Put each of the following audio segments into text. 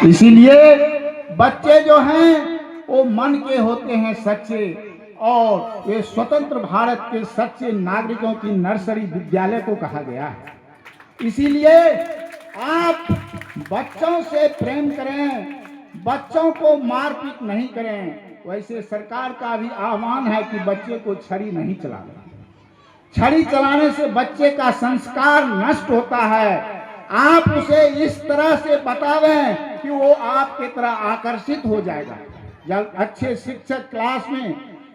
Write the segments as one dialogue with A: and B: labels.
A: इसीलिए बच्चे जो हैं वो मन के होते हैं सच्चे, और ये स्वतंत्र भारत के सच्चे नागरिकों की नर्सरी विद्यालय को कहा गया है। इसीलिए आप बच्चों से प्रेम करें, बच्चों को मारपीट नहीं करें। वैसे सरकार का भी आह्वान है कि बच्चे को छड़ी नहीं चलाना। छड़ी चलाने से बच्चे का संस्कार नष्ट होता है। आप उसे इस तरह से बतावें कि वो आपके तरह आकर्षित हो जाएगा। जब अच्छे शिक्षक क्लास में,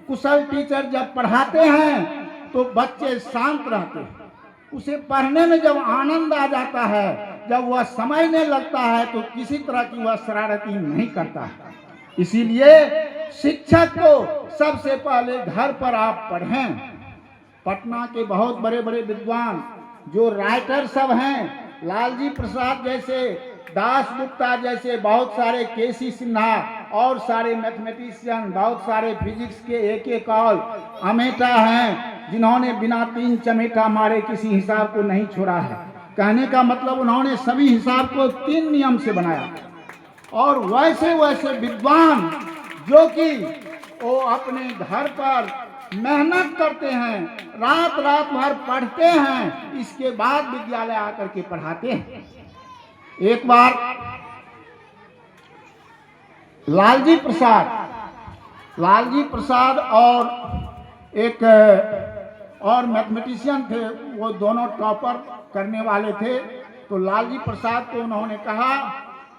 A: कुशल टीचर जब पढ़ाते हैं तो बच्चे शांत रहते हैं। उसे पढ़ने में जब आनंद आ जाता है, जब वह समझने लगता है तो किसी तरह की वह शरारती नहीं करता है। इसीलिए शिक्षक को सबसे पहले घर पर आप पढ़ें। पटना के बहुत बड़े बड़े विद्वान जो राइटर सब हैं, लालजी प्रसाद जैसे, दास गुप्ता जैसे, बहुत सारे केसी सिन्हा और सारे मैथमेटिशियन, बहुत सारे फिजिक्स के एक और अमेटा हैं जिन्होंने बिना 3 चमेटा मारे किसी हिसाब को नहीं छोड़ा है। कहने का मतलब उन्होंने सभी हिसाब को 3 नियम से बनाया। और वैसे वैसे विद्वान जो कि वो अपने घर पर मेहनत करते हैं, रात रात भर पढ़ते हैं, इसके बाद विद्यालय आकर के पढ़ाते हैं। एक बार लालजी प्रसाद और एक और मैथमेटिशियन थे, वो दोनों टॉपर करने वाले थे। तो लालजी प्रसाद को उन्होंने कहा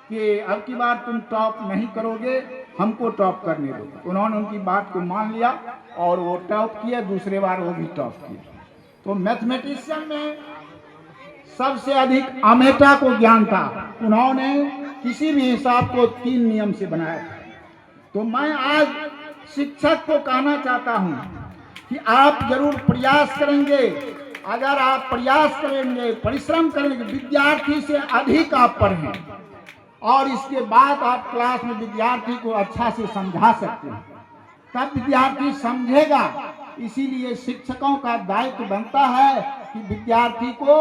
A: कि अब की बार तुम टॉप नहीं करोगे, हमको टॉप करने दो। उन्होंने उनकी बात को मान लिया और वो टॉप किया। दूसरे बार वो भी टॉप किया। तो मैथमेटिशियन में सबसे अधिक अमेटा को ज्ञान था। उन्होंने किसी भी हिसाब को 3 नियम से बनाया था। तो मैं आज शिक्षक को कहना चाहता हूं कि आप जरूर प्रयास करेंगे। अगर आप प्रयास करेंगे, परिश्रम करेंगे, विद्यार्थी से अधिक आप पढ़ें और इसके बाद आप क्लास में विद्यार्थी को अच्छा से समझा सकते हैं, तब विद्यार्थी समझेगा। इसीलिए शिक्षकों का दायित्व बनता है कि विद्यार्थी को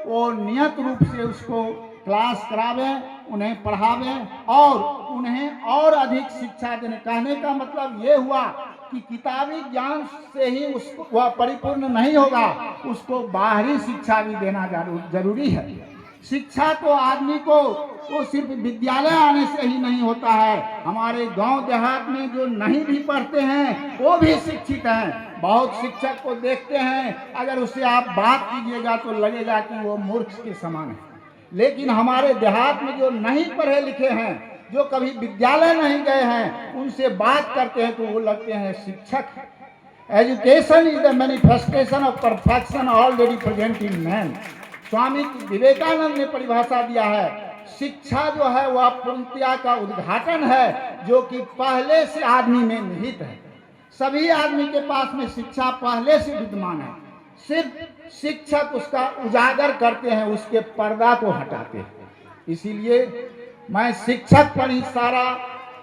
A: वो नियत रूप से उसको क्लास करावें, उन्हें पढ़ावें और उन्हें और अधिक शिक्षा देने। कहने का मतलब ये हुआ कि किताबी ज्ञान से ही उसको वह परिपूर्ण नहीं होगा, उसको बाहरी शिक्षा भी देना जरूरी है। शिक्षा तो आदमी को वो सिर्फ विद्यालय आने से ही नहीं होता है। हमारे गांव देहात में जो नहीं भी पढ़ते हैं वो भी शिक्षित हैं। बहुत शिक्षक को देखते हैं, अगर उससे आप बात कीजिएगा तो लगेगा कि वो मूर्ख के समान है। लेकिन हमारे देहात में जो नहीं पढ़े लिखे हैं, जो कभी विद्यालय नहीं गए हैं, उनसे बात करते हैं तो वो लगते हैं शिक्षक। Education is the manifestation of perfection already present in man. Swami Vivekananda ने परिभाषा दिया है, शिक्षा जो है वह पूर्णतया का उद्घाटन है जो कि पहले से आदमी में निहित है। सभी आदमी के पास में शिक्षा पहले से विद्यमान है, सिर्फ शिक्षक उसका उजागर करते हैं, उसके पर्दा को हटाते हैं। इसीलिए मैं शिक्षक पर ही सारा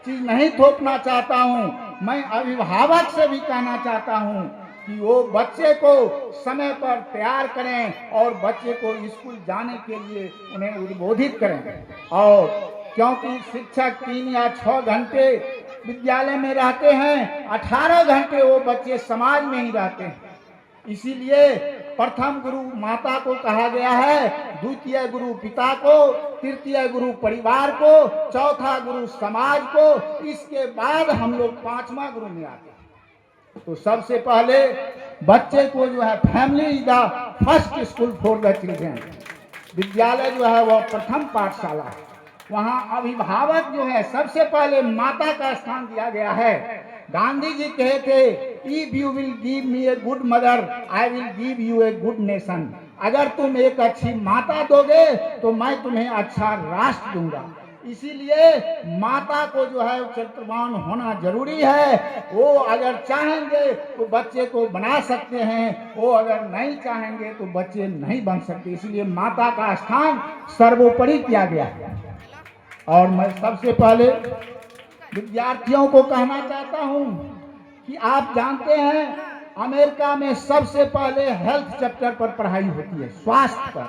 A: चीज नहीं थोपना चाहता हूँ। मैं अभिभावक से भी कहना चाहता हूँ कि वो बच्चे को समय पर तैयार करें और बच्चे को स्कूल जाने के लिए उन्हें उद्बोधित करें। और क्योंकि शिक्षक 3 या 6 घंटे विद्यालय में रहते हैं, 18 घंटे वो बच्चे समाज में ही रहते हैं। इसीलिए प्रथम गुरु माता को कहा गया है, द्वितीय गुरु पिता को, तृतीय गुरु परिवार को, चौथा गुरु समाज को, इसके बाद हम लोग 5वां गुरु में आते हैं। तो सबसे पहले बच्चे को जो है family is the first school for the children. विद्यालय जो है वह प्रथम पाठशाला है। वहाँ अभिभावक जो है सबसे पहले माता का स्थान दिया गया है। गांधी जी कहे थे, if you will give me a good mother I will give U a good nation. अगर तुम एक अच्छी माता दोगे तो मैं तुम्हें अच्छा राष्ट्र दूंगा। इसीलिए माता को जो है चरित्रवान होना जरूरी है। वो अगर चाहेंगे तो बच्चे को बना सकते हैं, वो अगर नहीं चाहेंगे तो बच्चे नहीं बन सकते। इसलिए माता का स्थान सर्वोपरि किया गया है। और मैं सबसे पहले विद्यार्थियों को कहना चाहता हूं कि आप जानते हैं अमेरिका में सबसे पहले हेल्थ चैप्टर पर पढ़ाई होती है, स्वास्थ्य पर।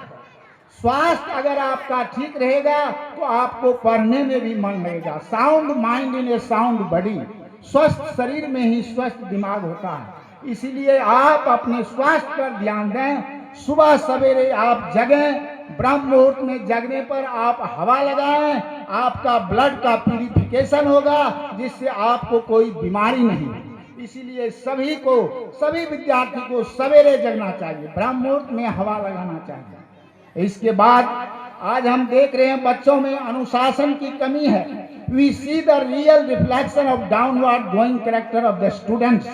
A: स्वास्थ्य अगर आपका ठीक रहेगा तो आपको पढ़ने में भी मन लगेगा। Sound mind in A sound body, स्वस्थ शरीर में ही स्वस्थ दिमाग होता है। इसीलिए आप अपने स्वास्थ्य पर ध्यान दें। सुबह सवेरे आप जगें, ब्रह्म मुहूर्त में जगने पर आप हवा लगाएं, आपका ब्लड का प्यूरिफिकेशन होगा, जिससे आपको कोई बीमारी नहीं। इसीलिए सभी को, सभी विद्यार्थी को सवेरे जगना चाहिए, ब्रह्म मुहूर्त में हवा लगाना चाहिए। इसके बाद आज हम देख रहे हैं बच्चों में अनुशासन की कमी है। We see the real reflection of downward going character of the students.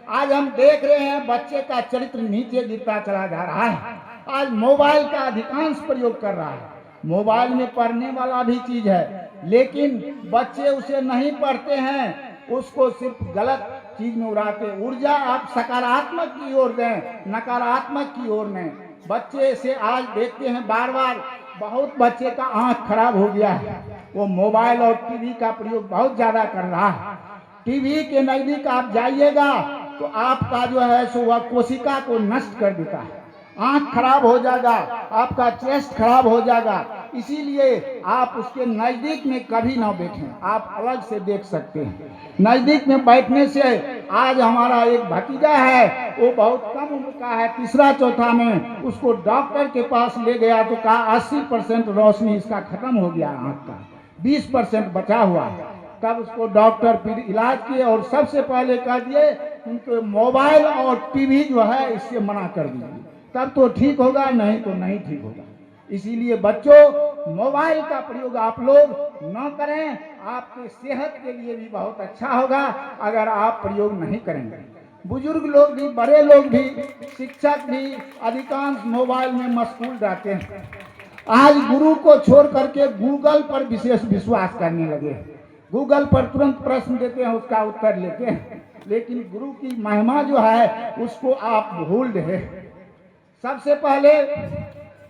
A: आज हम देख रहे हैं बच्चे का चरित्र नीचे गिरता चला जा रहा है। आज मोबाइल का अधिकांश प्रयोग कर रहा है। मोबाइल में पढ़ने वाला भी चीज है, लेकिन बच्चे उसे नहीं पढ़ते हैं, उसको सिर्फ गलत चीज में उड़ाते। ऊर्जा आप सकारात्मक की ओर दें, नकारात्मक की ओर नहीं। बच्चे से आज देखते हैं बार बार, बहुत बच्चे का आंख खराब हो गया है, वो मोबाइल और टीवी का प्रयोग बहुत ज्यादा कर रहा है। टीवी के नजदीक आप जाइएगा तो आपका जो है सो वह कोशिका को नष्ट कर देता है, आंख खराब हो जाएगा, आपका चेस्ट खराब हो जाएगा। इसीलिए आप उसके नजदीक में कभी ना बैठें, आप अलग से देख सकते हैं। नजदीक में बैठने से, आज हमारा एक भतीजा है, वो बहुत कम उम्र का है, तीसरा चौथा में, उसको डॉक्टर के पास ले गया तो कहा 80% रोशनी इसका खत्म हो गया, आँख का 20% बचा हुआ है। तब उसको डॉक्टर फिर इलाज किए और सबसे पहले कह दिए उनको मोबाइल और टीवी जो है इससे मना कर दीजिए, तब तो ठीक होगा, नहीं तो नहीं ठीक होगा। इसीलिए बच्चों, मोबाइल का प्रयोग आप लोग न करें, आपके सेहत के लिए भी बहुत अच्छा होगा अगर आप प्रयोग नहीं करेंगे। बुजुर्ग लोग भी, बड़े लोग भी, शिक्षक भी अधिकांश मोबाइल में मशगूल रहते हैं। आज गुरु को छोड़ करके गूगल पर विशेष विश्वास करने लगे। गूगल पर तुरंत प्रश्न देते हैं, उसका उत्तर लेते हैं, लेकिन गुरु की महिमा जो है उसको आप भूल रहे। सबसे पहले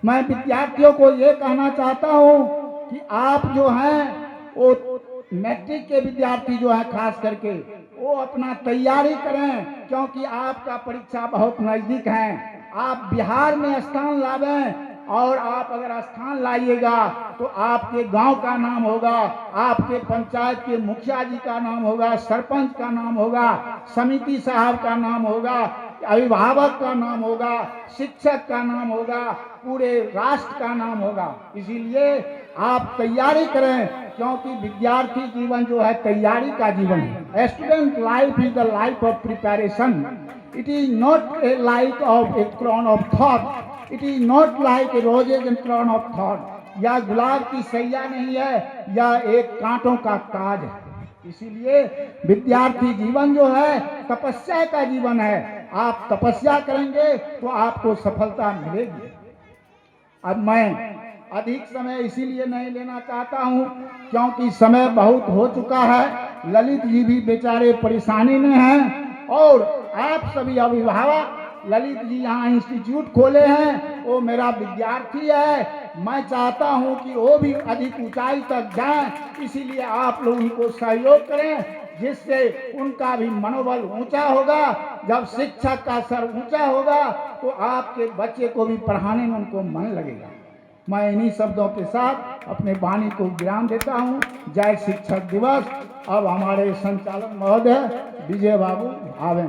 A: मैं विद्यार्थियों को ये कहना चाहता हूँ कि आप जो हैं वो मैट्रिक के विद्यार्थी जो हैं खास करके, वो अपना तैयारी करें, क्योंकि आपका परीक्षा बहुत नजदीक है। आप बिहार में स्थान लावें, और आप अगर स्थान लाइएगा तो आपके गांव का नाम होगा, आपके पंचायत के मुखिया जी का नाम होगा, सरपंच का नाम होगा, समिति साहब का नाम होगा, अभिभावक का नाम होगा, शिक्षक का नाम होगा, पूरे राष्ट्र का नाम होगा। इसीलिए आप तैयारी करें, क्योंकि विद्यार्थी जीवन जो है तैयारी का जीवन है। Student life is the life of preparation, it is not a life of A crown of thought, it is not like a roses and crown of thought. या गुलाब की सैया नहीं है, या एक कांटों का ताज है। इसीलिए विद्यार्थी जीवन जो है तपस्या का जीवन है। आप तपस्या करेंगे तो आपको सफलता मिलेगी। अब मैं अधिक समय इसीलिए नहीं लेना चाहता हूँ, क्योंकि समय बहुत हो चुका है। ललित जी भी बेचारे परेशानी में हैं, और आप सभी अभिभावक, ललित जी यहाँ इंस्टीट्यूट खोले हैं, वो मेरा विद्यार्थी है। मैं चाहता हूँ कि वो भी अधिक ऊंचाई तक जाएं, इसीलिए आप लोग उनको सहयोग करें, जिससे उनका भी मनोबल ऊंचा होगा। जब शिक्षक का सर ऊंचा होगा तो आपके बच्चे को भी पढ़ाने में उनको मन लगेगा। मैं इन्हीं शब्दों के साथ अपने वाणी को विराम देता हूँ। जय शिक्षक दिवस। अब हमारे संचालक महोदय विजय बाबू आवे।